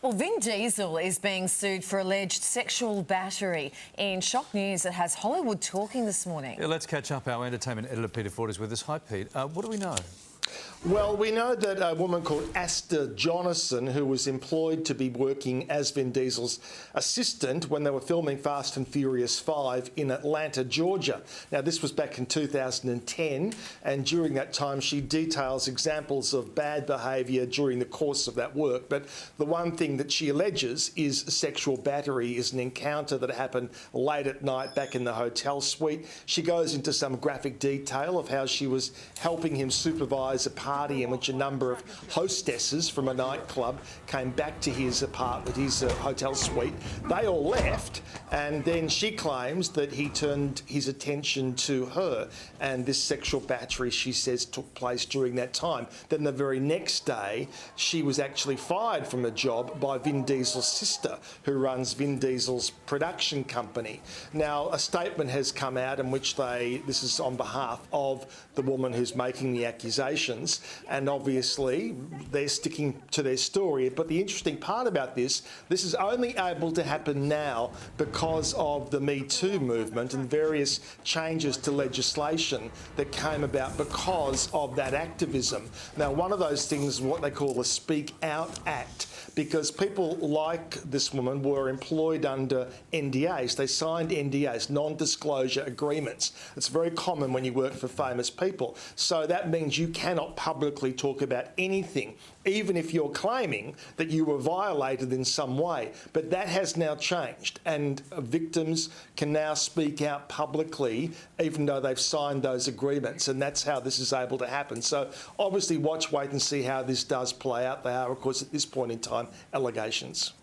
Well, Vin Diesel is being sued for alleged sexual battery. In shock news, it has Hollywood talking this morning. Yeah, let's catch up. Our entertainment editor, Peter Ford, is with us. Hi, Pete. What do we know? Well, we know that a woman called Asta Jonasson, who was employed to be working as Vin Diesel's assistant when they were filming Fast and Furious 5 in Atlanta, Georgia. Now, this was back in 2010, and during that time, she details examples of bad behaviour during the course of that work. But the one thing that she alleges is sexual battery, is an encounter that happened late at night back in the hotel suite. She goes into some graphic detail of how she was helping him supervise a party in which a number of hostesses from a nightclub came back to his apartment, his hotel suite. They all left, and then she claims that he turned his attention to her, and this sexual battery, she says, took place during that time. Then the very next day, she was actually fired from a job by Vin Diesel's sister, who runs Vin Diesel's production company. Now, a statement has come out in which this is on behalf of the woman who's making the accusations, and obviously they're sticking to their story. But the interesting part about this is only able to happen now because of the Me Too movement and various changes to legislation that came about because of that activism. Now, one of those things is what they call the Speak Out Act, because people like this woman were employed under NDAs. They signed NDAs, non-disclosure agreements. It's very common when you work for famous people. So that means you cannot publicly talk about anything, even if you're claiming that you were violated in some way. But that has now changed, and victims can now speak out publicly, even though they've signed those agreements, and that's how this is able to happen. So obviously watch, wait and see how this does play out. They are, of course, at this point in time, allegations.